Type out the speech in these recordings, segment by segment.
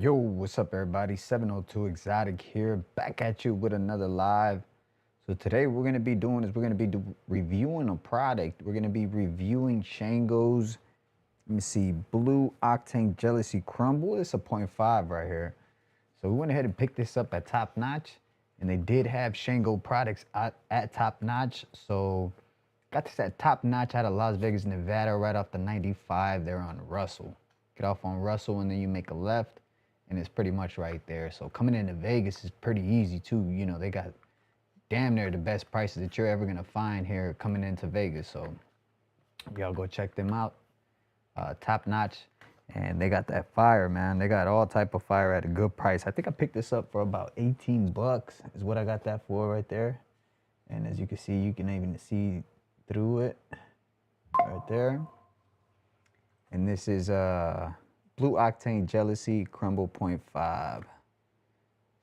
Yo, what's up, everybody? 702 Exotic here, back at you with another live. So today we're gonna be doing is we're gonna be reviewing a product. We're gonna be reviewing Shango's. Let me see, Blue Octane Jealousy Crumble. It's a .5 right here. So we went ahead and picked this up at Top Notch, and they did have Shango products at Top Notch. So got this at Top Notch out of Las Vegas, Nevada, right off the 95. They're on Russell. Get off on Russell, and then you make a left, and it's pretty much right there. So coming into Vegas is pretty easy too. You know, they got damn near the best prices that you're ever gonna find here coming into Vegas. So y'all go check them out. Top Notch, and they got that fire, man. They got all type of fire at a good price. I think I picked this up for about 18 bucks is what I got that for right there. And as you can see, you can even see through it right there. And this is Blue Octane Jealousy Crumble .5.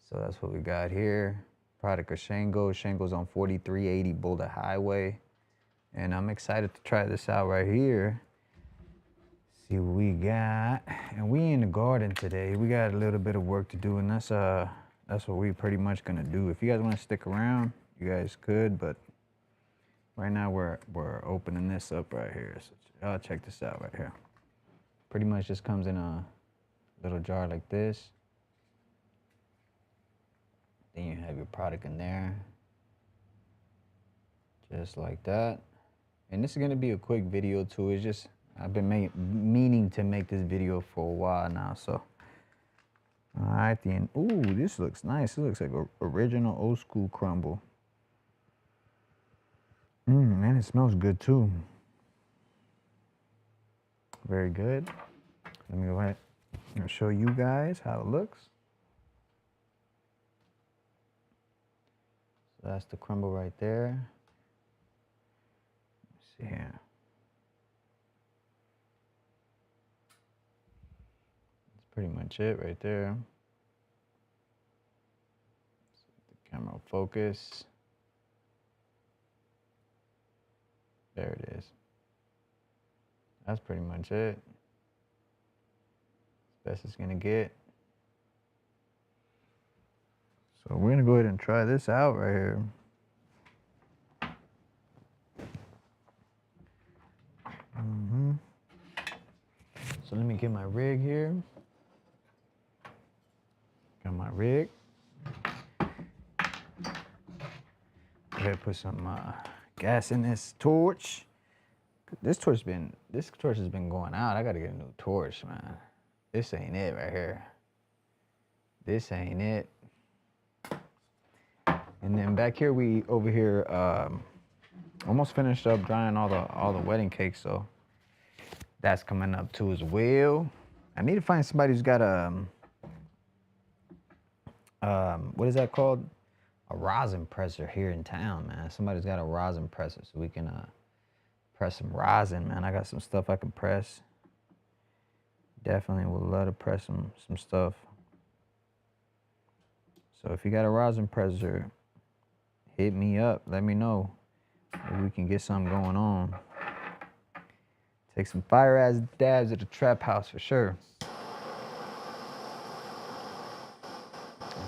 So that's what we got here. Product of Shango. Shango's on 4380 Boulder Highway. And I'm excited to try this out right here. See what we got. And we in the garden today. We got a little bit of work to do, and that's what we pretty much gonna do. If you guys want to stick around, you guys could, but right now we're opening this up right here. So y'all check this out right here. Pretty much just comes in a little jar like this. Then you have your product in there. Just like that. And this is gonna be a quick video too. It's just I've been meaning to make this video for a while now, so. All right, then. Ooh, this looks nice. It looks like a original old school crumble. Man, it smells good too. Very good. Let me go ahead and show you guys how it looks. So that's the crumble right there. Let's see here. Pretty much it right there. The camera will focus. There it is. That's pretty much it. Best it's gonna get. So we're gonna go ahead and try this out right here. So let me get my rig here. Got my rig. Go ahead, put some gas in this torch. This torch has been going out. I gotta get a new torch, man. This ain't it right here. This ain't it. And then back here, we over here almost finished up drying all the wedding cakes, so that's coming up too as well. I need to find somebody who's got a what is that called? A rosin presser here in town, man. Somebody's got a rosin presser, so we can press some rosin, man. I got some stuff I can press. Definitely would love to press some stuff. So if you got a rosin presser, hit me up. Let me know. Maybe we can get something going on. Take some fire ass dabs at the trap house for sure.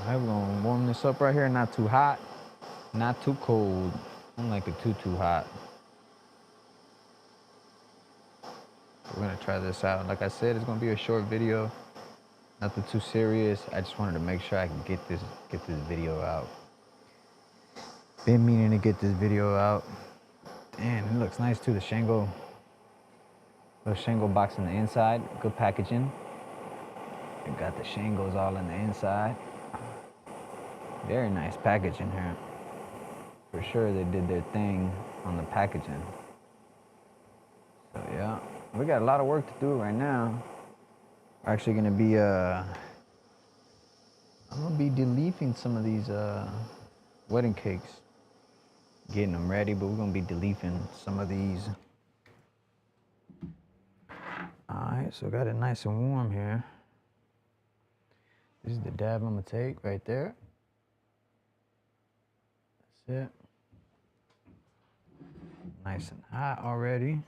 Alright, we're gonna warm this up right here. Not too hot, not too cold. I don't like it too hot. We're gonna try this out. Like I said, it's gonna be a short video. Nothing too serious. I just wanted to make sure I can get this video out. Been meaning to get this video out. Damn, it looks nice too. The Shango, little Shango box on the inside. Good packaging. You got the Shangos all in the inside. Very nice packaging here. For sure, they did their thing on the packaging. So yeah, we got a lot of work to do right now. We're actually gonna be I'm gonna be deleafing some of these wedding cakes, getting them ready, but we're gonna be deleafing some of these. All right, so got it nice and warm here. This is the dab I'm gonna take right there. That's it. Nice and hot already.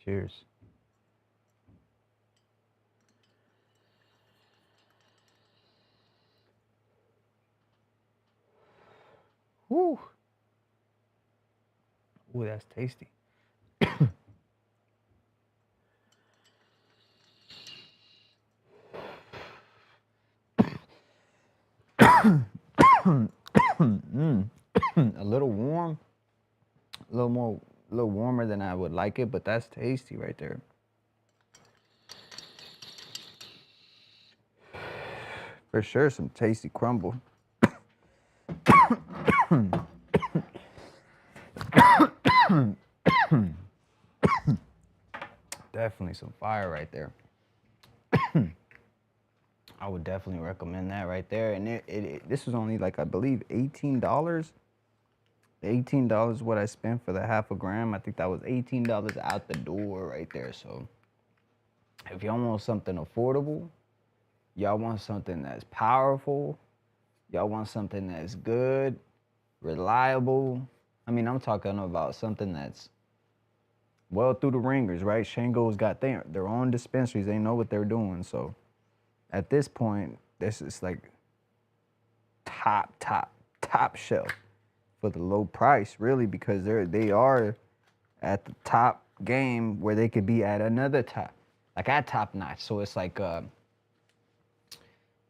Cheers. Woo. Ooh, that's tasty. A little warm, a little warmer than I would like it, but that's tasty right there. For sure, some tasty crumble. Definitely some fire right there. I would definitely recommend that right there. And this was only like, I believe, $18. $18 what I spent for the half a gram. I think that was $18 out the door right there. So if y'all want something affordable, y'all want something that's powerful, y'all want something that's good, reliable. I mean, I'm talking about something that's well through the ringers, right? Shango's got their own dispensaries. They know what they're doing. So at this point, this is like top shelf for the low price, really, because they are at the top game where they could be at another top, like at top notch. So it's like,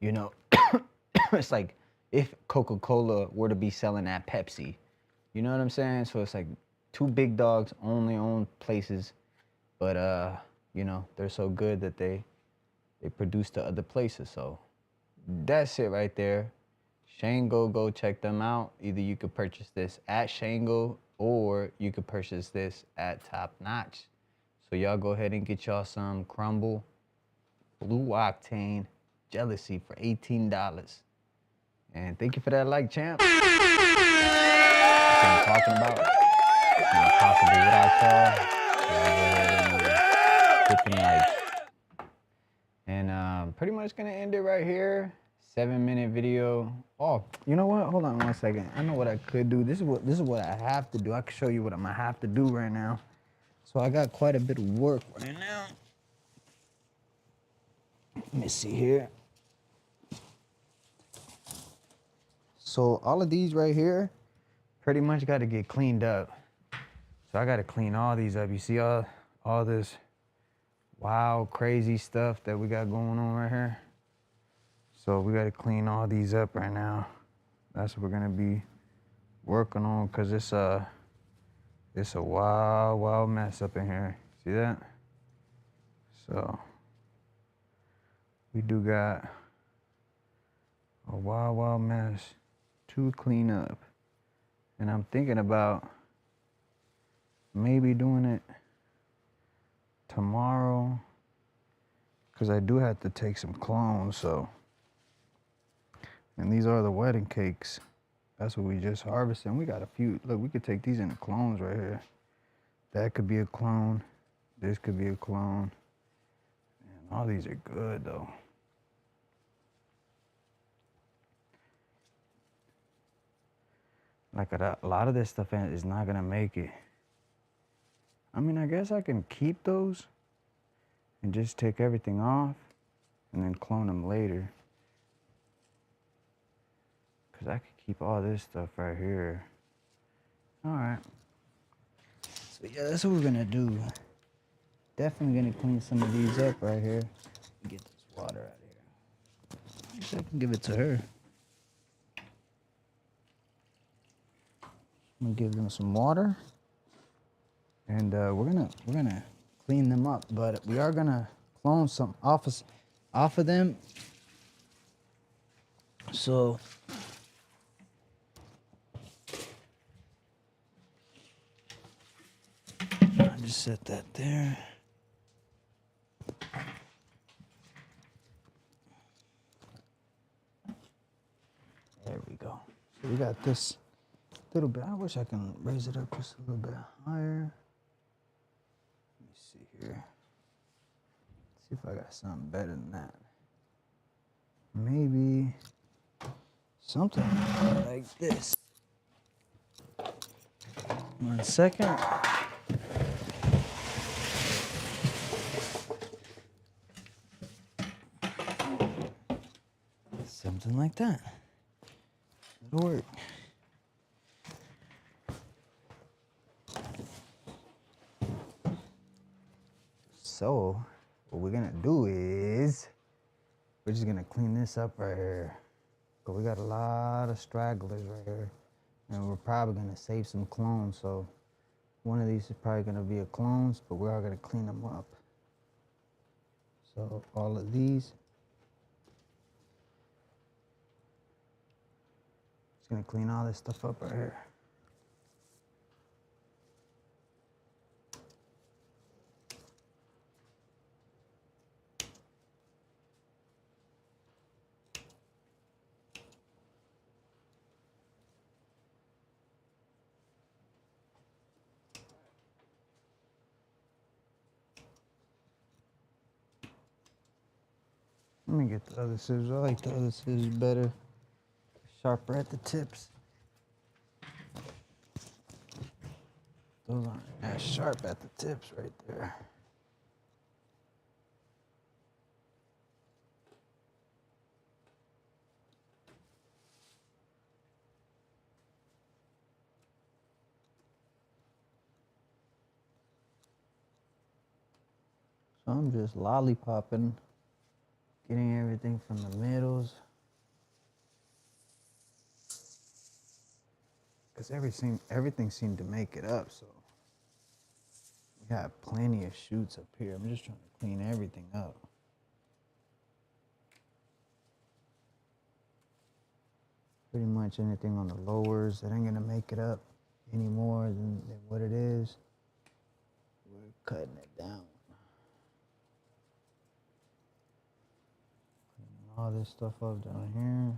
you know, it's like if Coca-Cola were to be selling at Pepsi, you know what I'm saying? So it's like two big dogs only own places, but you know, they're so good that they produce to other places. So that's it right there. Shango, go check them out. Either you could purchase this at Shango or you could purchase this at Top Notch. So y'all go ahead and get y'all some Crumble Blue Octane Jealousy for $18. And thank you for that like, champ. That's what I'm talking about. And possibly what I saw. Y'all go ahead and hit them likes. And pretty much gonna end it right here. 7-minute video. Oh, you know what? Hold on 1 second. I know what I could do. This is what I have to do. I can show you what I'm gonna have to do right now. So I got quite a bit of work right now. Let me see here. So all of these right here pretty much got to get cleaned up. So I got to clean all these up. You see all this wild, crazy stuff that we got going on right here? So we got to clean all these up right now. That's what we're going to be working on, because it's a wild mess up in here. See that? So we do got a wild mess to clean up. And I'm thinking about maybe doing it tomorrow, because I do have to take some clones. So, and these are the wedding cakes. That's what we just harvested. And we got a few. Look, we could take these into clones right here. That could be a clone. This could be a clone. And all these are good though. Like a lot of this stuff is not gonna make it. I mean, I guess I can keep those and just take everything off and then clone them later. Cause I could keep all this stuff right here. All right. So yeah, that's what we're gonna do. Definitely gonna clean some of these up right here. Get this water out of here. I guess I can give it to her. I'm gonna give them some water, and we're gonna clean them up. But we are gonna clone some off of them. So I just set that there. There we go. So we got this little bit. I wish I can raise it up just a little bit higher. Let me see here. See if I got something better than that. Maybe something like this. 1 second. Something like that. It'll work. So what we're gonna do is we're just gonna clean this up right here. Cause we got a lot of stragglers right here. And we're probably gonna save some clones. So one of these is probably gonna be a clones, but we are gonna clean them up. So all of these, just gonna clean all this stuff up right here. Let me get the other scissors. I like the other scissors better. Sharper at the tips. Those aren't as sharp at the tips right there. So I'm just lollipopping, getting everything from the middles. Because everything seemed to make it up, so we got plenty of shoots up here. I'm just trying to clean everything up. Pretty much anything on the lowers that ain't gonna make it up any more than what it is. We're cutting it down. Cleaning all this stuff up down here.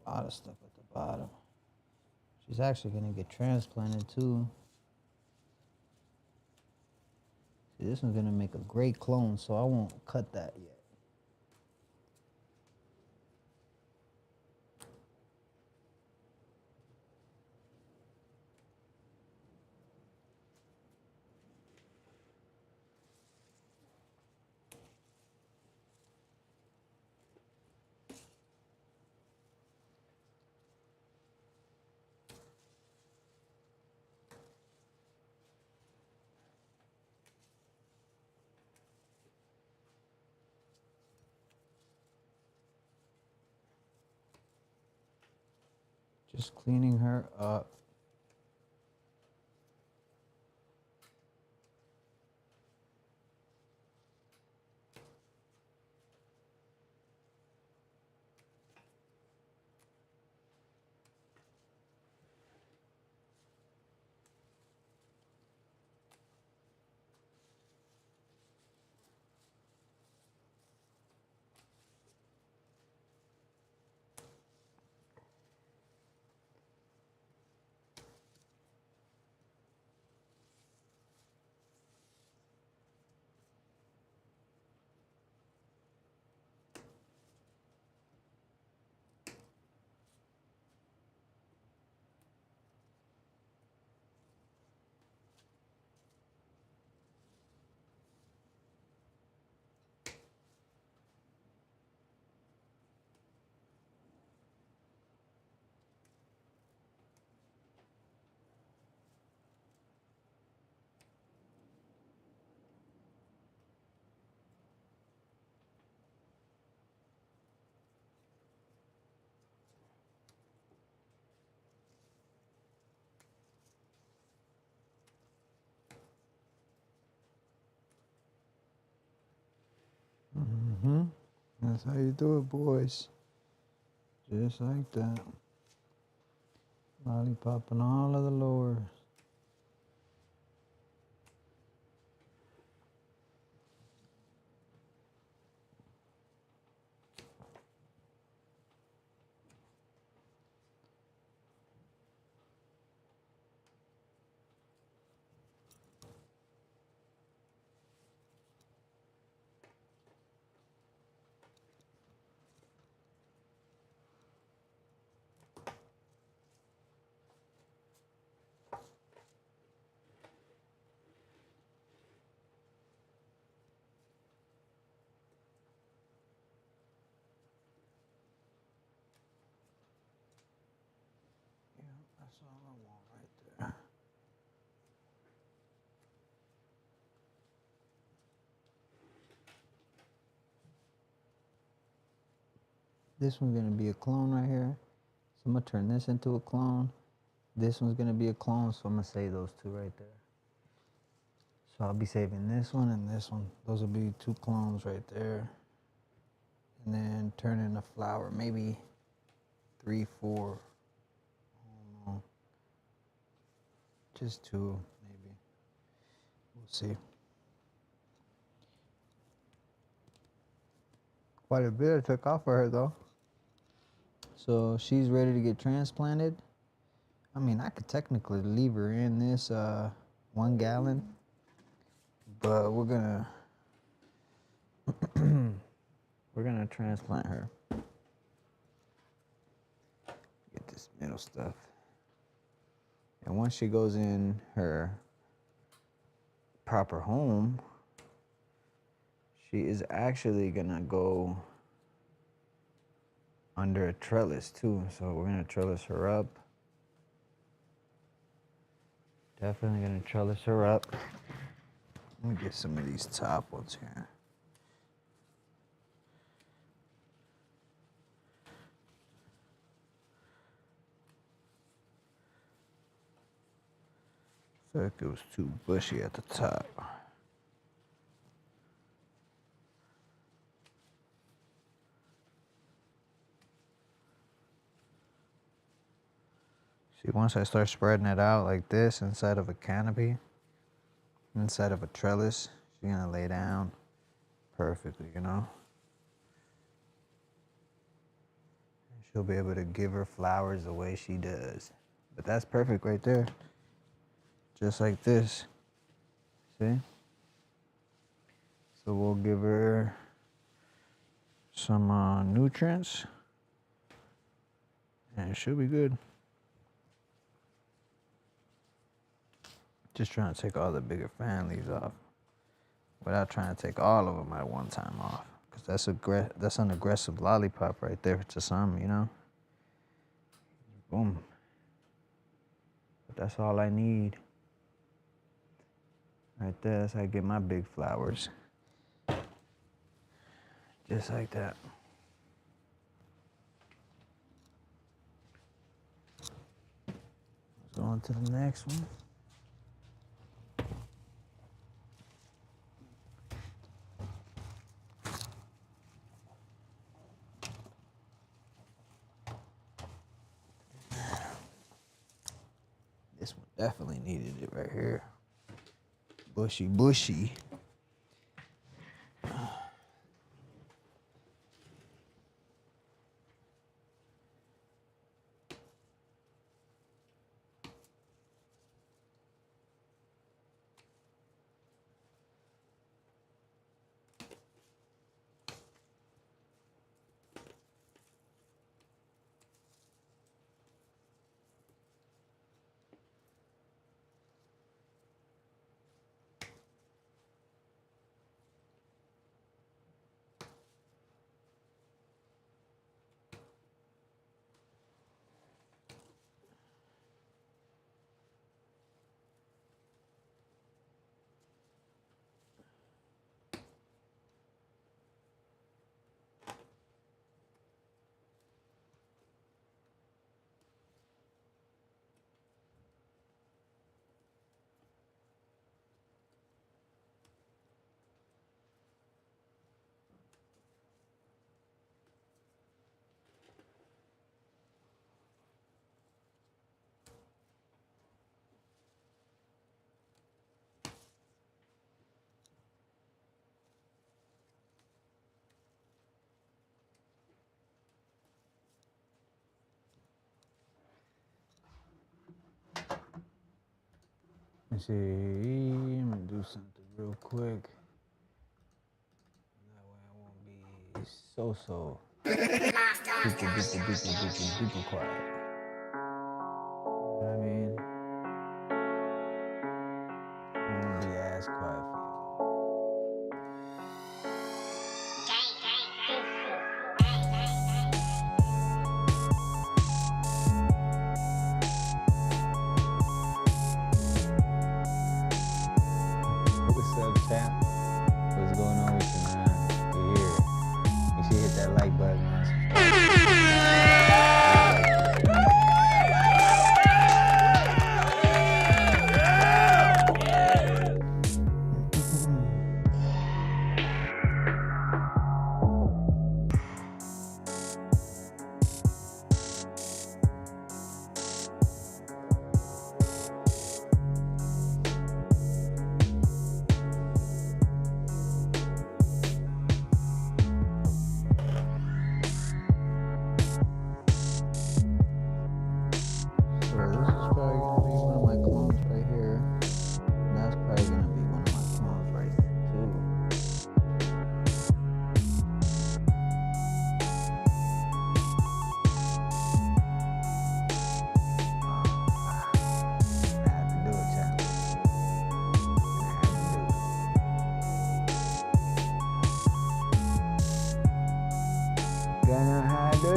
A lot of stuff at the bottom. She's actually gonna get transplanted too. See, this one's gonna make a great clone, so I won't cut that yet. Just cleaning her up. That's how you do it, boys. Just like that. Lollipopping all of the lowers. That's all I want right there. This one's gonna be a clone right here. So I'm gonna turn this into a clone. This one's gonna be a clone, so I'm gonna save those two right there. So I'll be saving this one and this one. Those will be two clones right there. And then turn in a flower, maybe 3, 4. I don't know. Just 2, maybe. We'll see. Quite a bit I took off for her though. So she's ready to get transplanted. I mean, I could technically leave her in this 1 gallon, but we're gonna transplant her. Get this middle stuff. And once she goes in her proper home, she is actually gonna go under a trellis too. So we're gonna trellis her up. Definitely gonna trellis her up. Let me get some of these top ones here. I feel like it was too bushy at the top. See, once I start spreading it out like this inside of a canopy, inside of a trellis, she's gonna lay down perfectly, you know? And she'll be able to give her flowers the way she does. But that's perfect right there. Just like this. See? So we'll give her some nutrients and she'll be good. Just trying to take all the bigger fan leaves off without trying to take all of them at one time off. Because that's an aggressive lollipop right there to some, you know? Boom. But that's all I need. Right there, that's how I get my big flowers. Just like that. Let's go on to the next one. This one definitely needed it right here. Bushy, bushy. Let's see, I'm gonna do something real quick. That way I won't be so duper quiet. You know what I mean? I won't be as quiet for you. What's up, champ? What's going on with you, man? You're here. Make sure you hit that like button, man. Subscribe.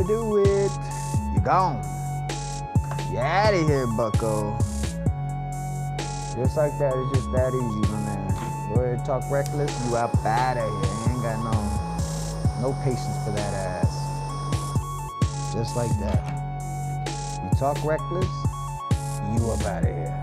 do it. You gone. You out of here, bucko. Just like that, it's just that easy, my man. Go ahead, talk reckless, you up out of here. You ain't got no patience for that ass. Just like that. You talk reckless, you up out of here.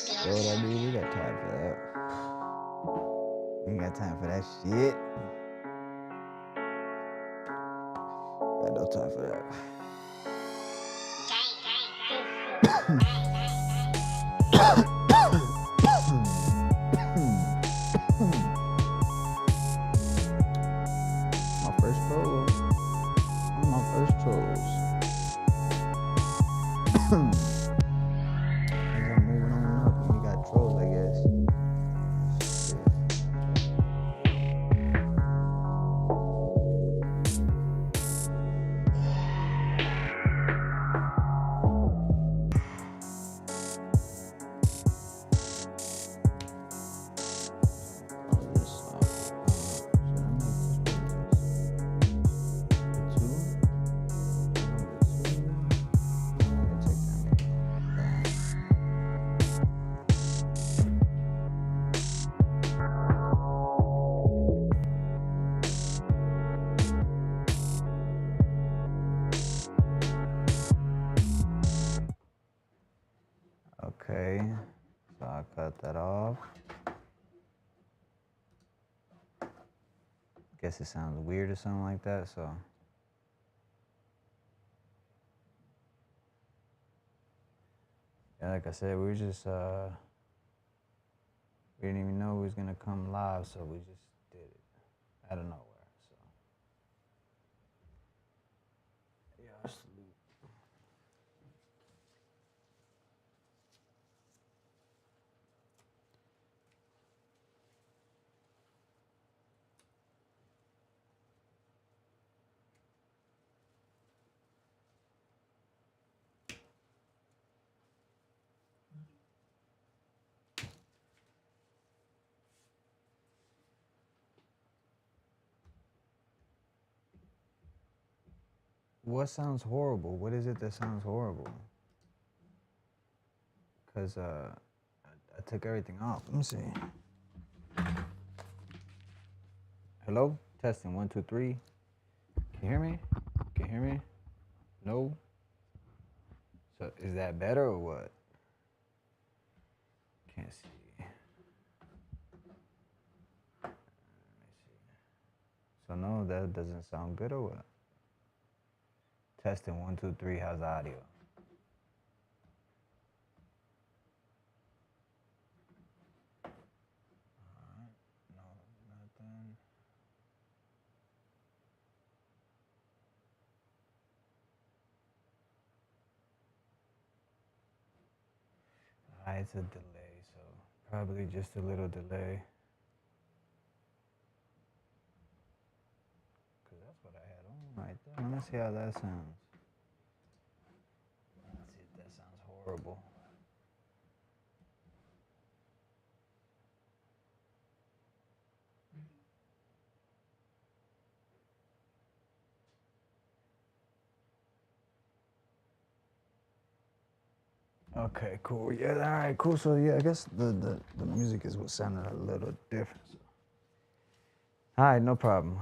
So what I mean, we got time for that. We ain't got time for that shit. Got no time for that. My first troll. One of my first trolls. As I'm moving on up, we got trolls, I guess. Okay, so I cut that off. Guess it sounds weird or something like that, so. Yeah, like I said, we just, we didn't even know it was gonna come live, so we just did it out of nowhere, so. Yeah, salute. What sounds horrible? What is it that sounds horrible? Because I took everything off. Let me see. Hello? Testing 1, 2, 3. Can you hear me? Can you hear me? No? So is that better or what? Can't see. Let me see. So no, that doesn't sound good or what? Testing 1, 2, 3. How's the audio? Alright. No, nothing. Alright, it's a delay, so probably just a little delay. Cause that's what I had on right there. Let me see how that sounds. Let's see if that sounds horrible. Okay, cool. Yeah, all right, cool. So yeah, I guess the music is what sounded a little different. So. All right, no problem.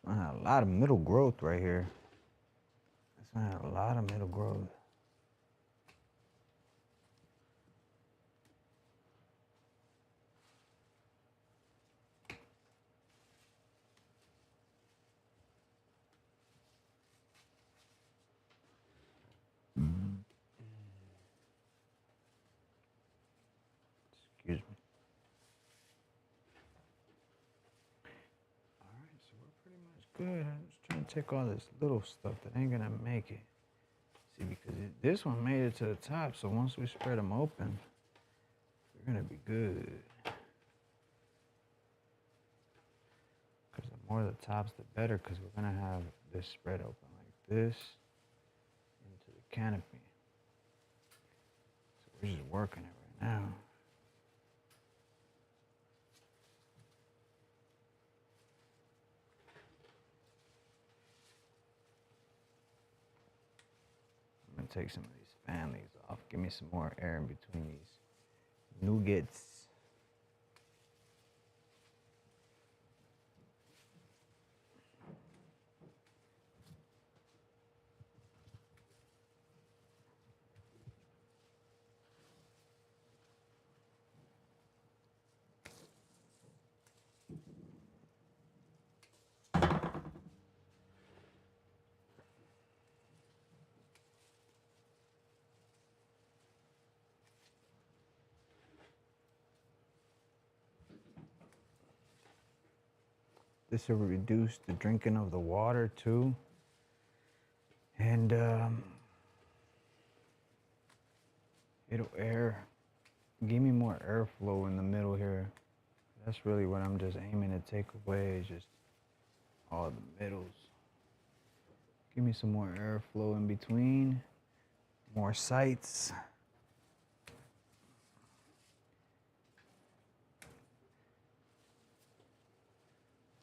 I had a lot of middle growth right here. I had a lot of middle growth. good. I'm just trying to take all this little stuff that ain't gonna make it. See, because this one made it to the top, so once we spread them open, we're gonna be good. Because the more the tops, the better, because we're gonna have this spread open like this into the canopy. So we're just working it right now. I'm gonna take some of these fan leaves off. Give me some more air in between these nougats. This will reduce the drinking of the water too. And it'll give me more airflow in the middle here. That's really what I'm just aiming to take away, is just all the middles. Give me some more airflow in between, more sights.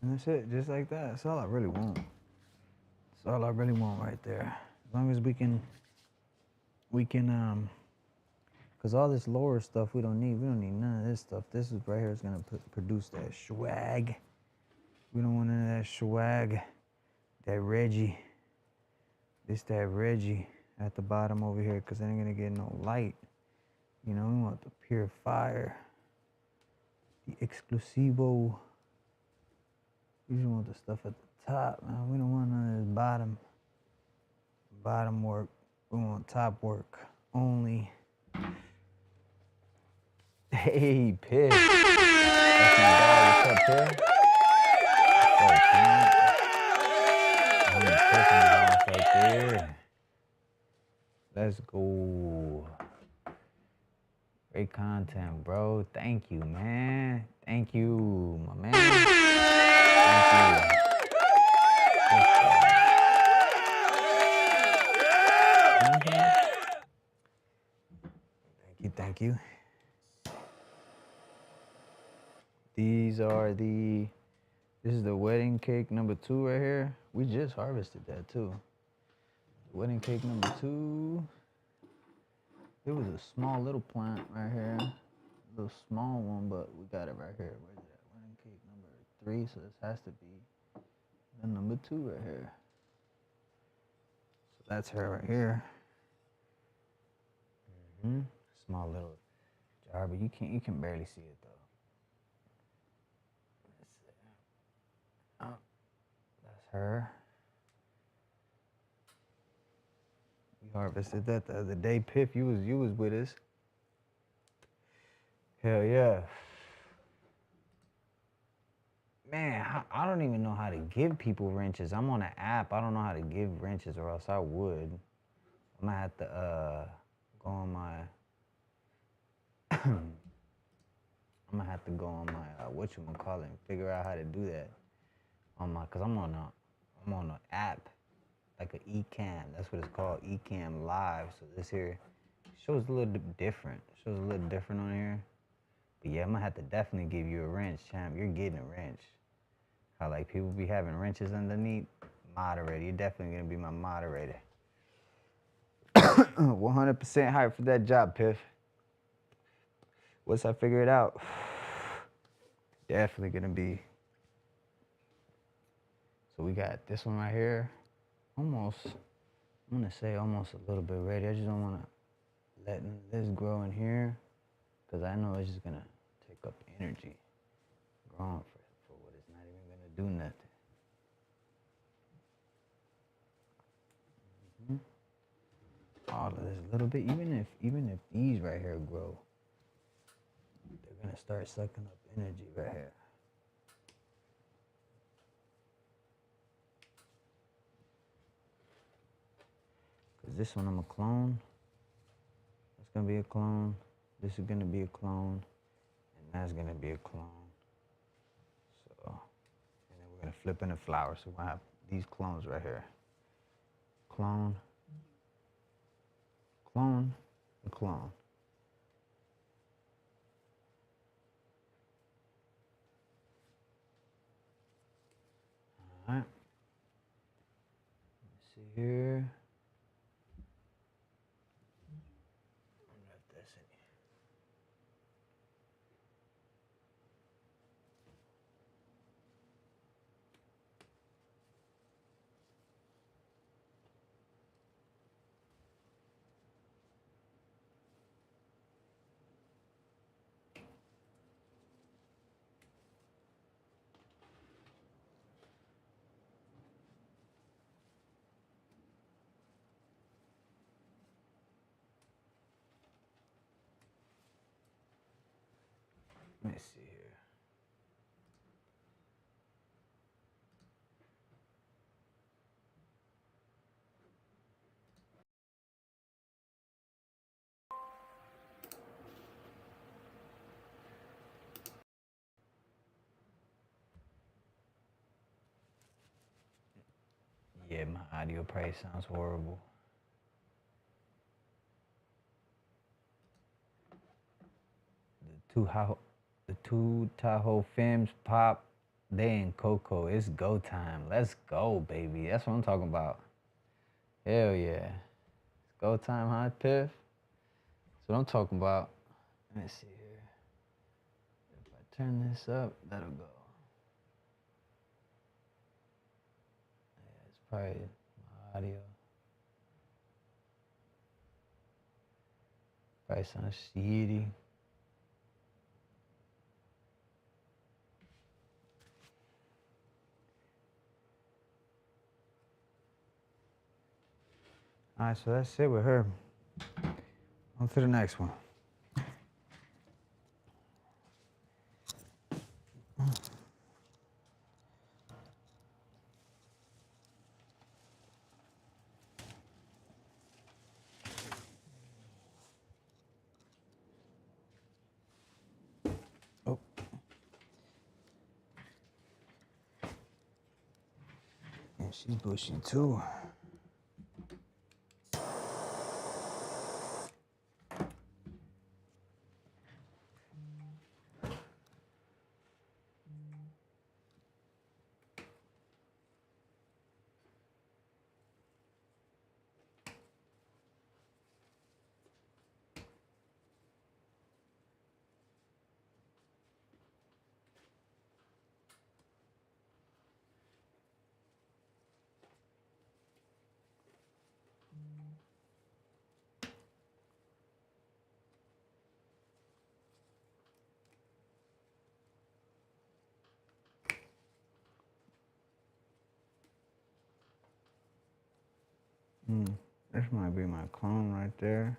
And that's it, just like that. That's all I really want. That's all I really want right there. As long as we can, cause all this lower stuff we don't need none of this stuff. This is right here is gonna produce that swag. We don't want none of that swag, that Reggie. That Reggie at the bottom over here, cause it ain't gonna get no light. You know, we want the pure fire, the exclusivo. We just want the stuff at the top, man. We don't want none of this bottom work. We want top work only. Hey, Piff. That's my dog. What's up, Piff? What's up, man? I'm Piff in the house right there. Let's go. Great content, bro. Thank you, man. Thank you, my man. Thank you. Thank you. This is the wedding cake number 2 right here. We just harvested that too. Wedding cake number 2. It was a small little plant right here. A little small one, but we got it right here. Where's it at? Wedding cake number 3, so this has to be the number 2 right here. So that's her right here. Small little jar, but you can barely see it though. Oh, that's her. We harvested that the other day. Piff, you was with us. Hell yeah. Man, I don't even know how to give people wrenches. I'm on an app. I don't know how to give wrenches, or else I would. I'm gonna have to go on my I'm gonna have to go on my whatchamacallit and figure out how to do that on my, cause I'm on an app, like an eCam. That's what it's called, eCam Live. So this here shows a little different. Shows a little different on here. But yeah, I'm gonna have to definitely give you a wrench, champ. You're getting a wrench. How like people be having wrenches underneath. Moderator, you're definitely gonna be my moderator. 100% hyped for that job, Piff. Once I figure it out, definitely gonna be. So we got this one right here. Almost, I'm gonna say almost a little bit ready. I just don't wanna let this grow in here, cause I know it's just gonna take up energy growing for what it's not even gonna do nothing. All of this a little bit, even if these right here grow, they're gonna start sucking up energy right here. this one I'm a clone. That's gonna be a clone. This is gonna be a clone, and that's gonna be a clone. So, and then we're gonna flip in the flower. So we're gonna have these clones right here. Clone, clone, and clone. All right. Let's see here. Let me see here. Yeah, my audio probably sounds horrible. The two Tahoe Femmes pop. They in Coco. It's go time. Let's go, baby. That's what I'm talking about. Hell yeah. It's go time, huh, Piff? That's what I'm talking about. Let me see here. If I turn this up, that'll go. Yeah, it's probably my audio. Probably sounds shitty. All right, so that's it with her. On to the next one. Oh. Yeah, she's bushy too. This might be my clone right there.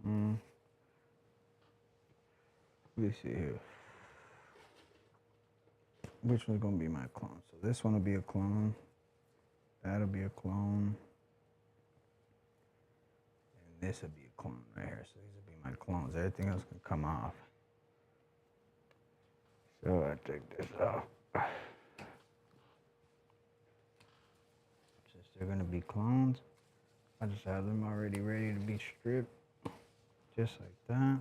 Let me see here. Which one's gonna be my clone? So this one will be a clone. That'll be a clone. And this will be a clone right here. So these will be my clones. Everything else can come off. So I take this off. Since they're gonna be clones, I just have them already ready to be stripped. Just like that.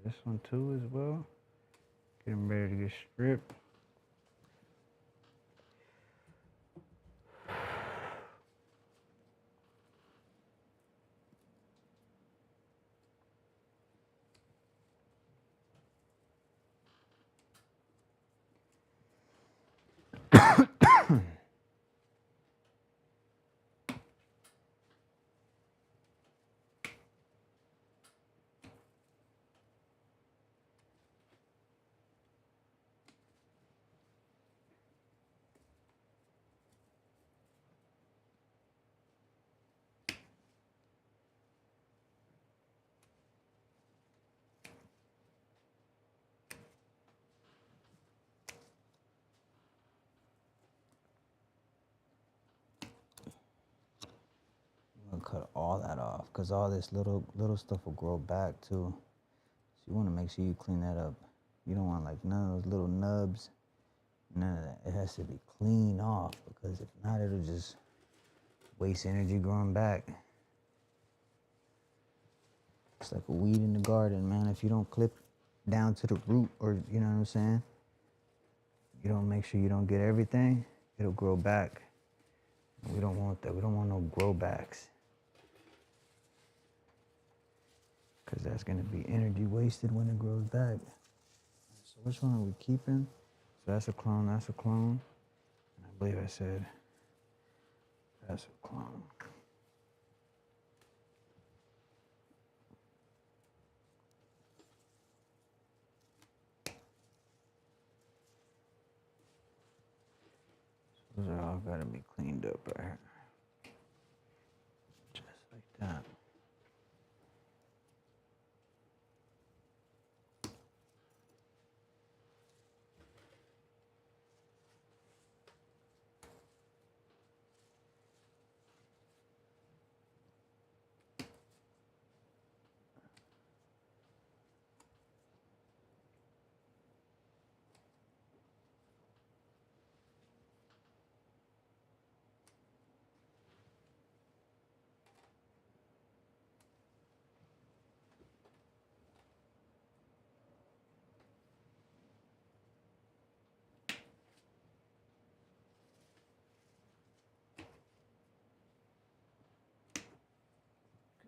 This one too as well. Get them ready to get stripped. all that off, because all this little stuff will grow back too. So you want to make sure you clean that up. You don't want like none of those little nubs, none of that. It has to be clean off, because if not, it'll just waste energy growing back. It's like a weed in the garden, man. If you don't clip down to the root, or you know what I'm saying, you don't make sure you don't get everything, it'll grow back. We don't want that. We don't want no grow backs, because that's going to be energy wasted when it grows back. So which one are we keeping? So that's a clone, that's a clone. And I believe I said that's a clone. Those are all got to be cleaned up right here. Just like that.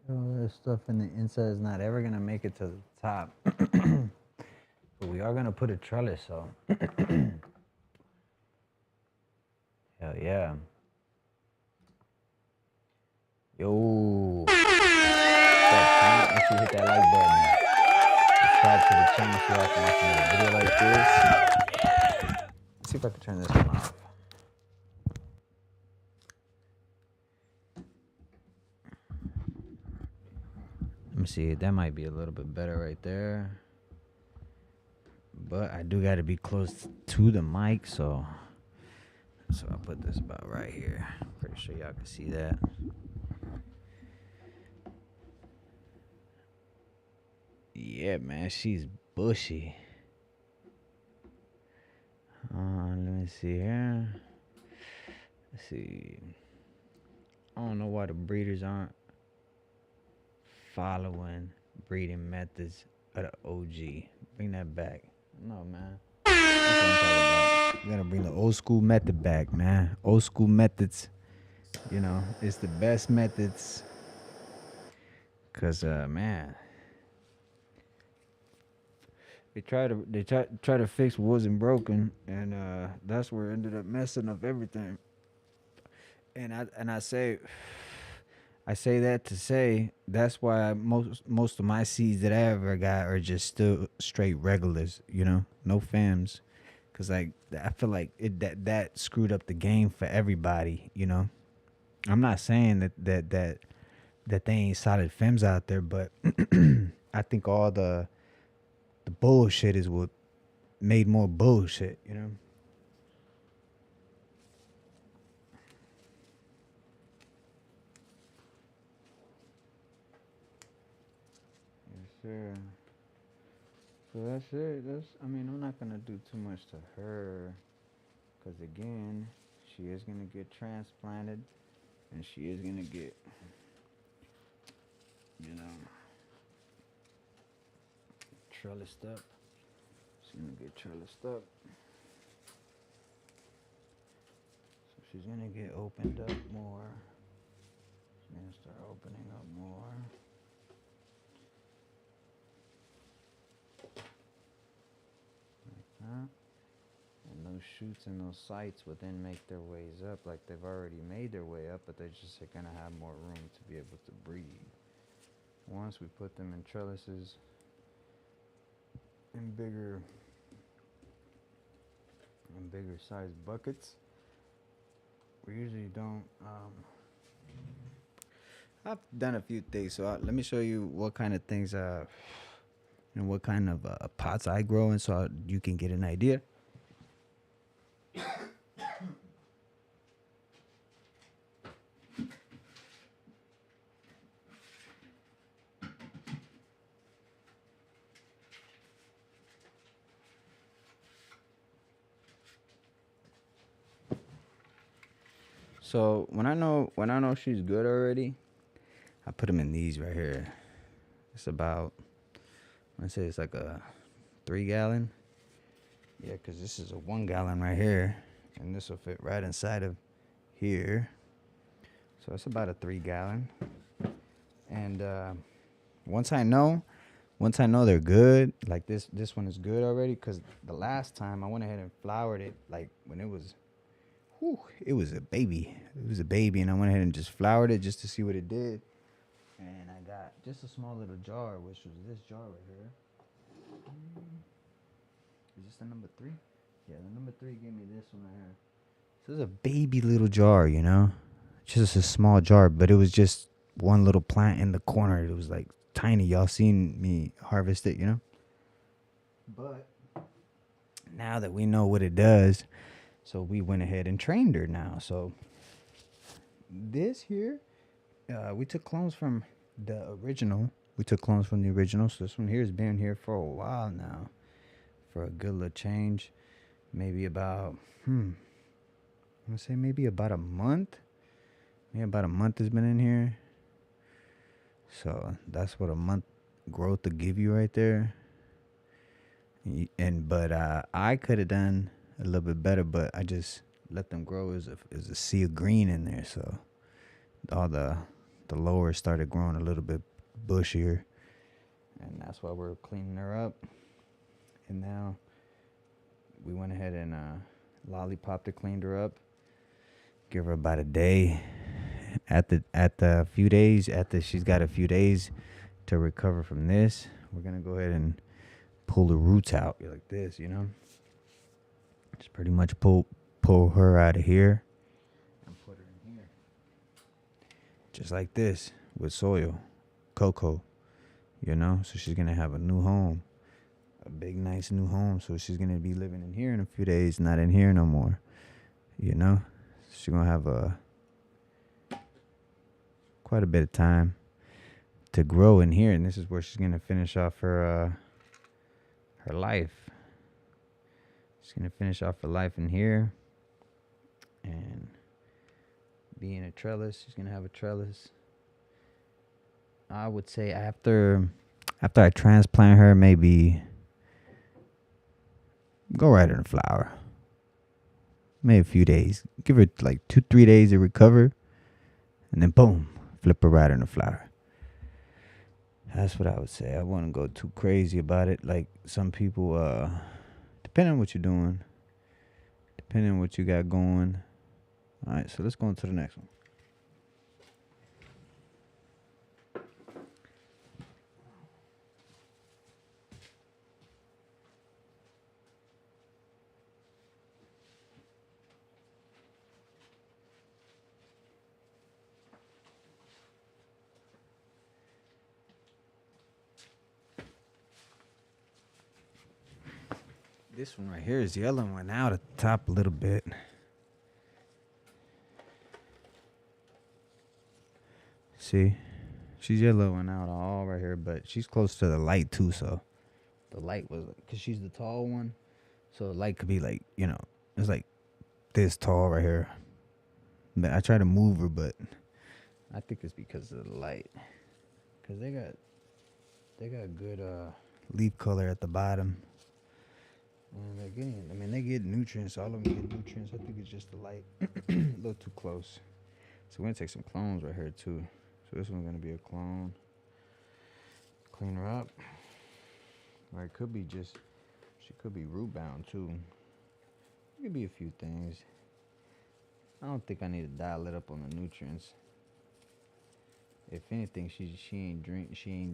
All this stuff in the inside is not ever gonna make it to the top. But we are gonna put a trellis, so hell yeah. Yo, make sure you hit that like button. Subscribe to the channel so I can watch another video like this. Let's see if I can turn this one off. Let me see, that might be a little bit better right there. But I do gotta be close to the mic, so I'll put this about right here. Pretty sure y'all can see that. Yeah, man, she's bushy. Let me see here. Let's see. I don't know why the breeders aren't following breeding methods of the OG. Bring that back. No, man. That's what I'm talking about. We gotta bring the old school method back, man. Old school methods. You know, it's the best methods. Cause man, they try to fix what wasn't broken, and that's where it ended up messing up everything. And I say that to say that's why most of my seeds that I ever got are just still straight regulars, you know, no fams, cause like I feel like that screwed up the game for everybody, you know. I'm not saying that they ain't solid fems out there, but I think all the bullshit is what made more bullshit, you know. Sure. So that's it. I mean, I'm not gonna do too much to her, cause again, she is gonna get transplanted, and she is gonna get, you know, trellised up. She's gonna get trellised up. So she's gonna get opened up more. She's gonna start opening up more. And those shoots and those sites will then make their ways up, like they've already made their way up, but they're just gonna have more room to be able to breathe. Once we put them in trellises in bigger sized buckets, we usually don't. I've done a few things, so let me show you what kind of things and what kind of pots I grow in, so you can get an idea. So when I know she's good already, I put them in these right here. It's about, I say it's like a 3 gallon. Yeah, because this is a 1 gallon right here, and this will fit right inside of here. So it's about a 3 gallon. And once I know they're good, like this one is good already, because the last time I went ahead and floured it, like when it was, it was a baby. It was a baby, and I went ahead and just floured it just to see what it did. And I got just a small little jar, which was this jar right here. Is this the number 3? Yeah, the number 3 gave me this one right here. So it's a baby little jar, you know? Just a small jar, but it was just one little plant in the corner. It was like tiny. Y'all seen me harvest it, you know? But now that we know what it does, so we went ahead and trained her now. So this here, we took clones from the original. So this one here has been here for a while now. For a good little change. Maybe about, I'm going to say maybe about a month. Yeah, about a month has been in here. So that's what a month growth to give you right there. But I could have done a little bit better, but I just let them grow as a sea of green in there. So all the lower started growing a little bit bushier, and that's why we're cleaning her up. And now we went ahead and lollipopped her, cleaned her up. Give her about a day. At the few days after she's got a few days to recover from this, we're gonna go ahead and pull the roots out like this, you know. Just pretty much pull her out of here and put her in here, just like this with soil, cocoa, you know. So she's gonna have a new home, a big nice new home. So she's gonna be living in here in a few days, not in here no more, you know. She's gonna have quite a bit of time to grow in here, and this is where she's gonna finish off her life. She's gonna finish off her life in here, and be in a trellis. She's gonna have a trellis. I would say after I transplant her, maybe go right in the flower. Maybe a few days. Give her like 2-3 days to recover, and then boom, flip her right in the flower. That's what I would say. I wouldn't go too crazy about it. Like some people, depending on what you're doing, depending on what you got going. All right, so let's go on to the next one. This one right here is yellowing out at the top a little bit. See, she's yellowing out all right here, but she's close to the light too. So the light was, because she's the tall one, so the light could be like, you know, it's like this tall right here. But I try to move her, but I think it's because of the light. Cause they got good leaf color at the bottom. And they get nutrients. All of them get nutrients. I think it's just the light. A little too close. So we're going to take some clones right here, too. So this one's going to be a clone. Clean her up. Or it could be just, she could be root bound, too. It could be a few things. I don't think I need to dial it up on the nutrients. If anything, she ain't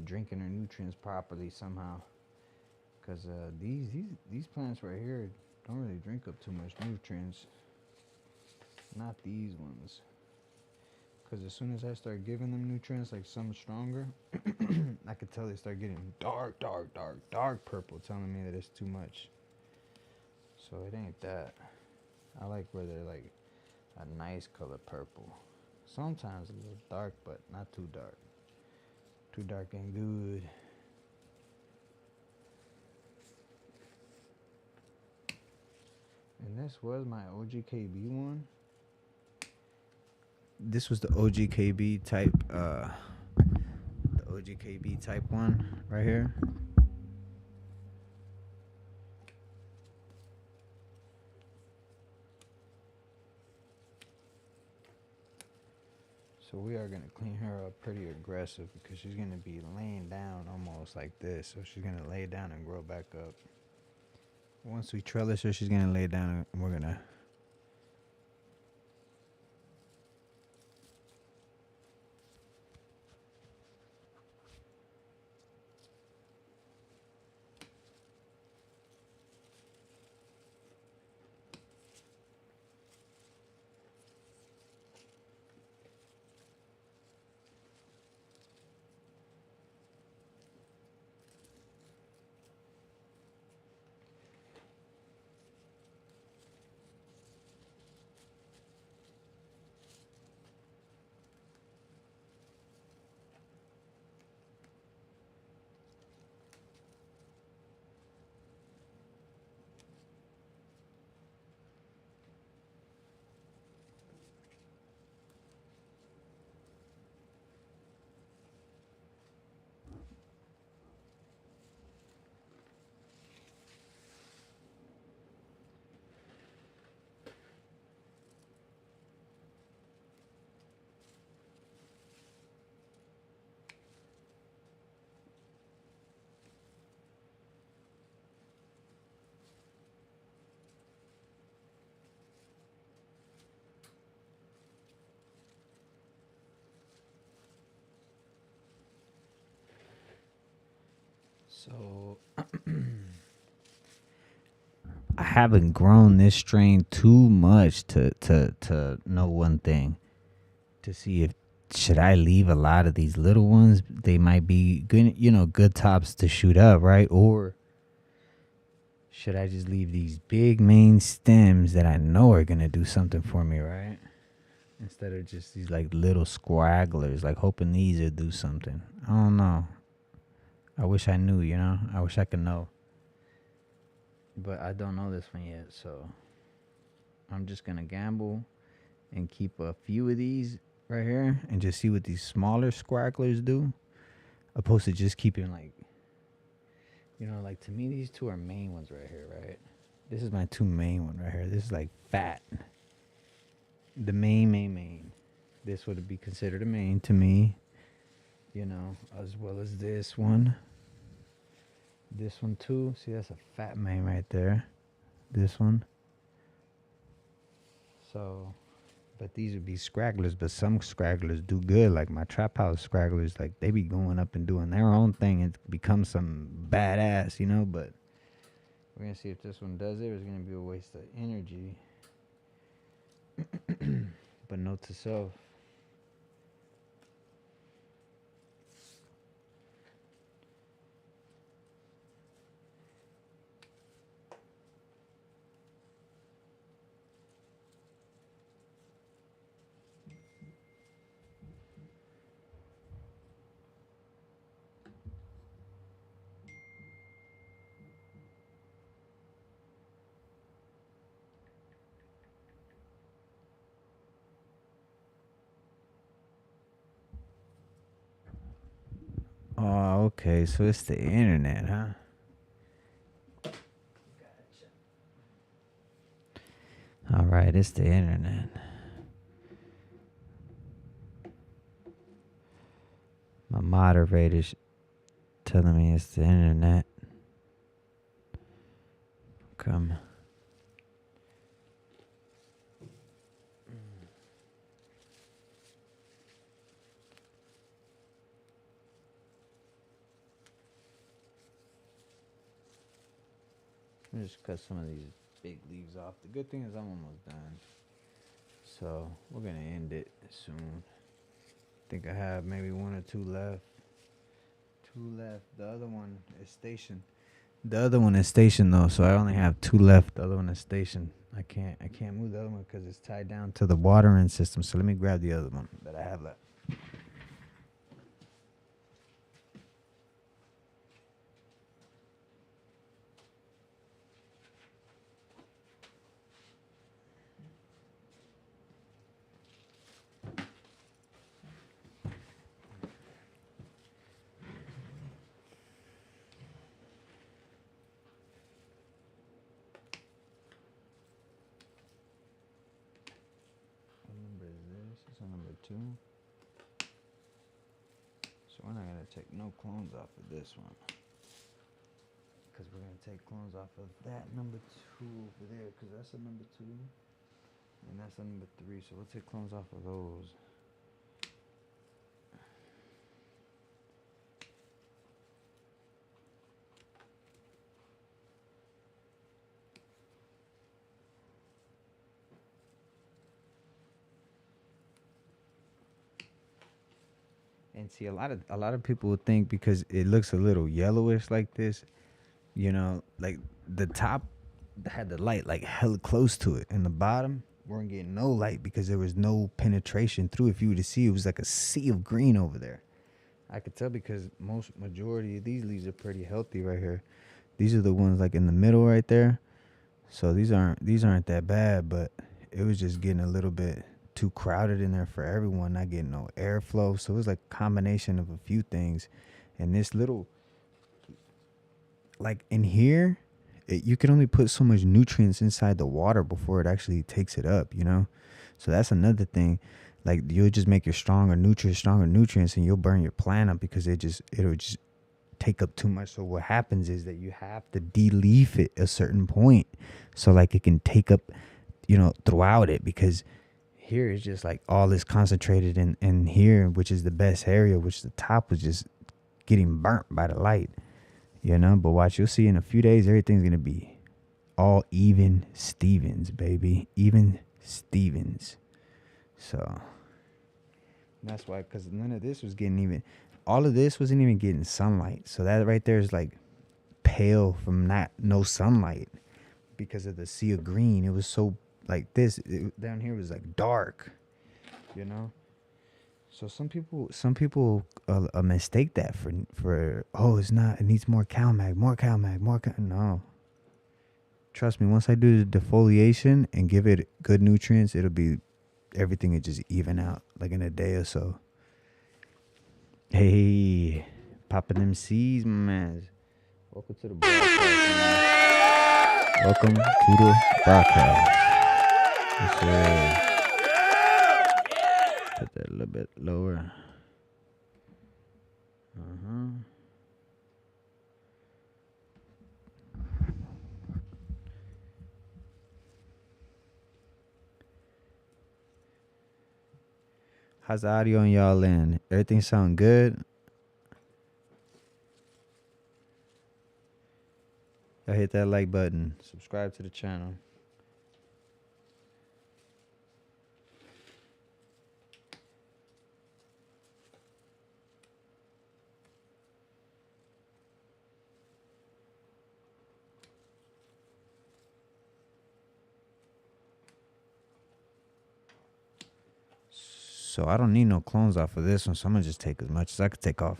drinking her nutrients properly somehow. Because these plants right here don't really drink up too much nutrients. Not these ones. Because as soon as I start giving them nutrients, like some stronger, I could tell they start getting dark purple, telling me that it's too much. So it ain't that. I like where they're like a nice color purple. Sometimes a little dark, but not too dark. Too dark ain't good. And this was my OGKB one. This was the OGKB type, the OGKB type one right here. So we are gonna clean her up pretty aggressive because she's gonna be laying down almost like this. So she's gonna lay down and grow back up. Once we trellis her, she's gonna lay down and we're gonna. So I haven't grown this strain too much to know one thing. To see if should I leave a lot of these little ones? They might be good, good tops to shoot up, right? Or should I just leave these big main stems that I know are gonna do something for me, right? Instead of just these like little squagglers, like hoping these will do something. I don't know. I wish I knew, I wish I could know. But I don't know this one yet, so I'm just gonna gamble and keep a few of these right here and just see what these smaller squagglers do. Opposed to just keeping like, like to me these two are main ones right here, right? This is my two main one right here. This is like fat. The main. This would be considered a main to me, as well as this one. This one too. See, that's a fat main right there. This one. So, but these would be scragglers, but some scragglers do good. Like my trap house scragglers, like they be going up and doing their own thing and become some badass, but we're gonna see if this one does it or it's gonna be a waste of energy. But note to self. Oh, okay. So it's the internet, huh? All right, it's the internet. My moderator's telling me it's the internet. Come. Let me just cut some of these big leaves off. The good thing is I'm almost done. So we're going to end it soon. I think I have maybe one or two left. The other one is stationed. Though, so I only have two left. The other one is stationed. I can't move the other one because it's tied down to the watering system. So let me grab the other one that I have left. That's a number 2. So we're not going to take no clones off of this one. Because we're going to take clones off of that number 2 over there. Because that's a number 2. And that's a number 3. So we'll take clones off of those. And see, a lot of people would think because it looks a little yellowish like this, you know, like the top had the light like hella close to it, and the bottom weren't getting no light because there was no penetration through. If you were to see, it was like a sea of green over there. I could tell because majority of these leaves are pretty healthy right here. These are the ones like in the middle right there. So these aren't that bad, but it was just getting a little bit too crowded in there for everyone, not getting no airflow. So it was like a combination of a few things. And this little, like in here, you can only put so much nutrients inside the water before it actually takes it up, you know? So that's another thing. Like you'll just make your stronger nutrients, and you'll burn your plant up because it'll just take up too much. So what happens is that you have to de-leaf it a certain point. So like it can take up, you know, throughout it, because here it's just like all this concentrated in here, which is the best area, which the top was just getting burnt by the light, you know. But watch, you'll see in a few days, everything's going to be all even Stevens, baby. Even Stevens. So that's why, because none of this was getting even, all of this wasn't even getting sunlight. So that right there is like pale from no sunlight because of the sea of green. It was so like this down here was like dark, you know. So some people mistake that for oh, it's not, it needs more CalMag. No, trust me, once I do the defoliation and give it good nutrients, it'll be, everything will just even out like in a day or so. Hey, popping them C's, my man. Welcome to the broadcast, man. Welcome to the broadcast. Yes, sir. Put that a little bit lower. How's the audio on y'all end? Everything sound good? Y'all hit that like button. Subscribe to the channel. So I don't need no clones off of this one, so I'm going to just take as much as I could take off.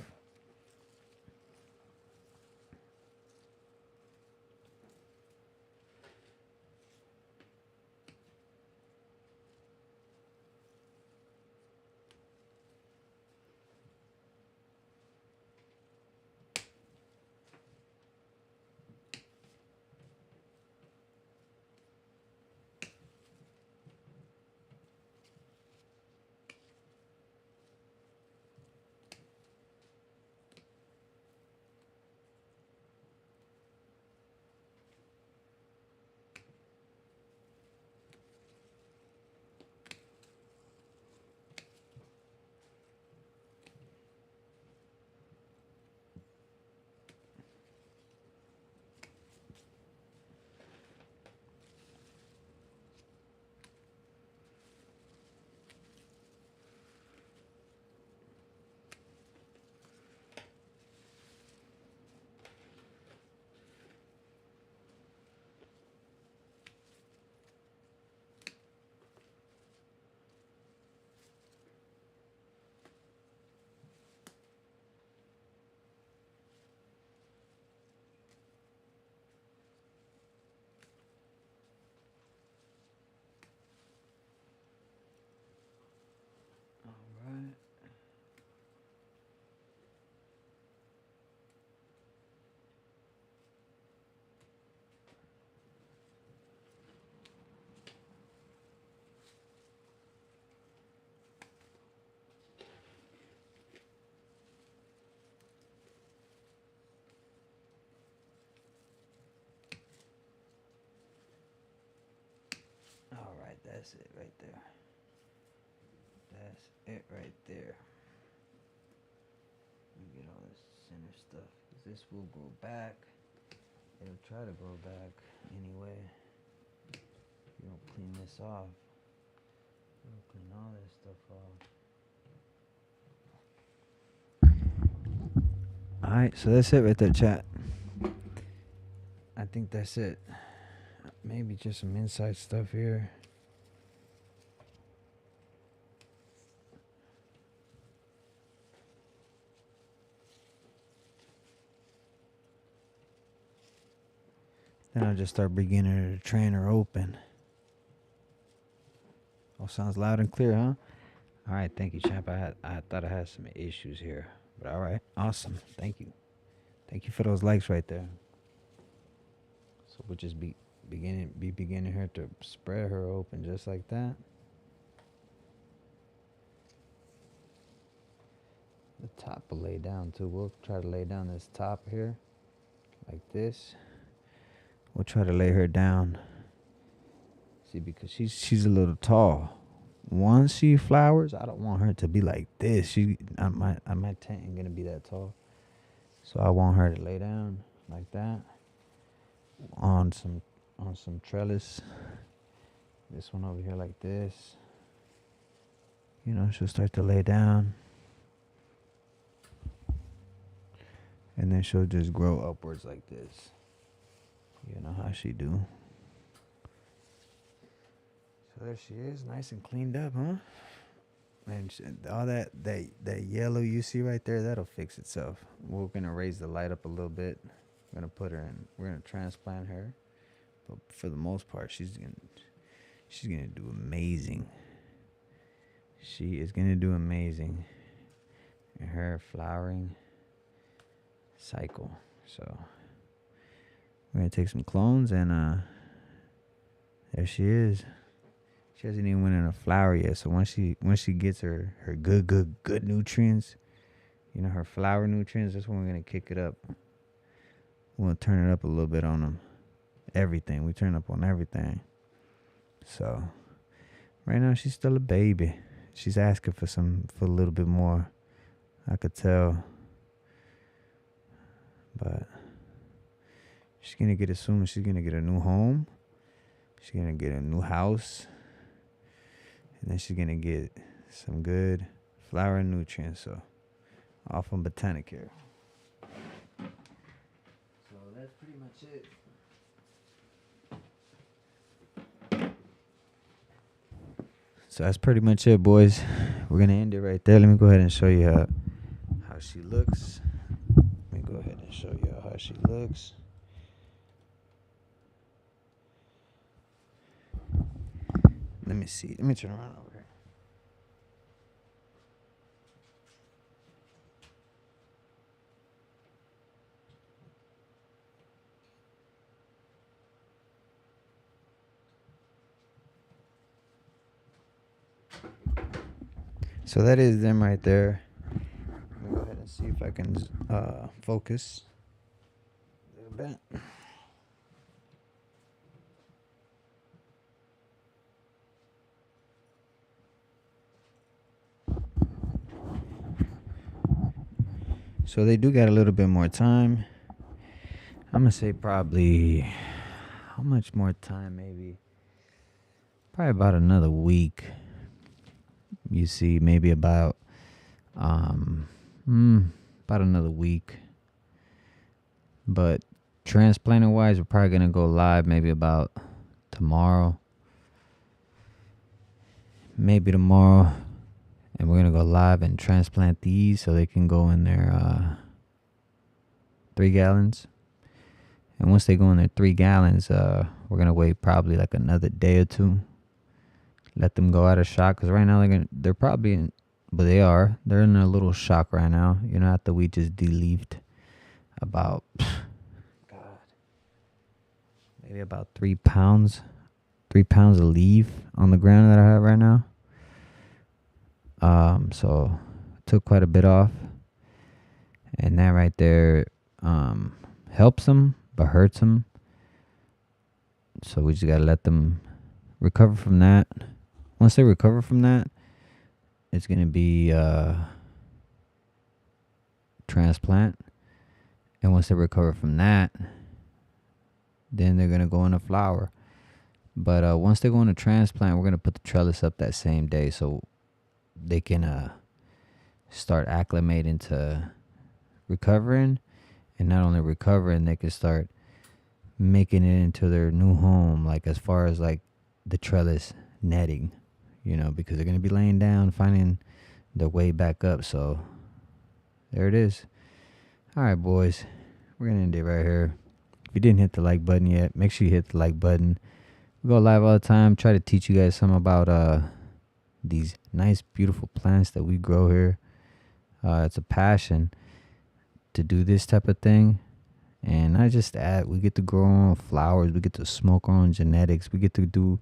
That's it right there. That's it right there. Let me get all this center stuff. This will grow back. It'll try to grow back anyway. You don't clean this off. You don't clean all this stuff off. Alright, so that's it right there, chat. I think that's it. Maybe just some inside stuff here. Then I'll just start beginning to train her open. All sounds loud and clear, huh? All right, thank you, champ. I thought I had some issues here, but all right, awesome. Thank you for those likes right there. So we'll just be beginning her to spread her open just like that. The top will lay down too. We'll try to lay down this top here, like this. We'll try to lay her down. See, because she's a little tall. Once she flowers, I don't want her to be like this. My tent ain't gonna be that tall, so I want her to lay down like that on some trellis. This one over here like this. You know, she'll start to lay down, and then she'll just grow upwards like this. You know how she do. So there she is, nice and cleaned up, huh? And all that yellow you see right there, that'll fix itself. We're gonna raise the light up a little bit. We're gonna put her in. We're gonna transplant her, but for the most part, she's gonna do amazing. She is gonna do amazing in her flowering cycle. So we're gonna take some clones, and there she is. She hasn't even went in a flower yet. So once she gets her good nutrients, you know, her flower nutrients, that's when we're gonna kick it up. We're gonna turn it up a little bit on them. Everything. We turn up on everything. So right now she's still a baby. She's asking for a little bit more. I could tell. But she's gonna get it soon. She's gonna get a new home. She's gonna get a new house. And then she's going to get some good flower nutrients. So, all from Botanicare. So, that's pretty much it. So, that's pretty much it, boys. We're going to end it right there. Let me go ahead and show you how she looks. Let me go ahead and show you how she looks. Let me see. Let me turn around over here. So that is them right there. Let me go ahead and see if I can focus a little bit. So they do got a little bit more time. I'm going to say probably, how much more time maybe? Probably about another week. You see, maybe about another week. But transplanting wise, we're probably going to go live maybe about tomorrow. Maybe tomorrow. And we're going to go live and transplant these so they can go in their 3 gallons. And once they go in their 3 gallons, we're going to wait probably like another day or two. Let them go out of shock. Because right now they're probably in, but they're in a little shock right now. You know, after we just de-leafed about, maybe about 3 pounds. 3 pounds of leaf on the ground that I have right now. So took quite a bit off, and that right there helps them but hurts them. So we just gotta let them recover from that. Once they recover from that, it's going to be transplant. And once they recover from that, then they're going to go in a flower. But once they go in a transplant, we're going to put the trellis up that same day so they can start acclimating to recovering. And not only recovering, they can start making it into their new home, like as far as like the trellis netting, because they're going to be laying down, finding their way back up. So there it is. All right, boys, we're going to end it right here. If you didn't hit the like button yet, make sure you hit the like button. We go live all the time. Try to teach you guys some about these nice, beautiful plants that we grow here. It's a passion to do this type of thing. And not just that, we get to grow our own flowers. We get to smoke our own genetics. We get to do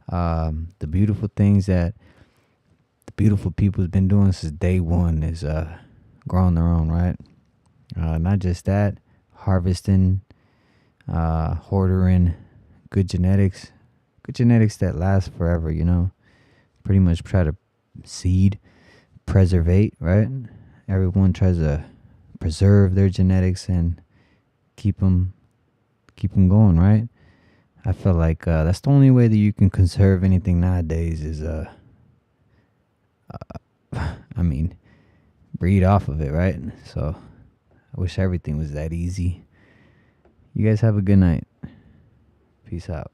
the beautiful things that the beautiful people have been doing since day one is growing their own, right? Not just that, harvesting, hoarding, good genetics that last forever, Pretty much try to seed, preservate, right? Everyone tries to preserve their genetics and keep them going, right? I feel like that's the only way that you can conserve anything nowadays is breed off of it, right? So I wish everything was that easy. You guys have a good night. Peace out.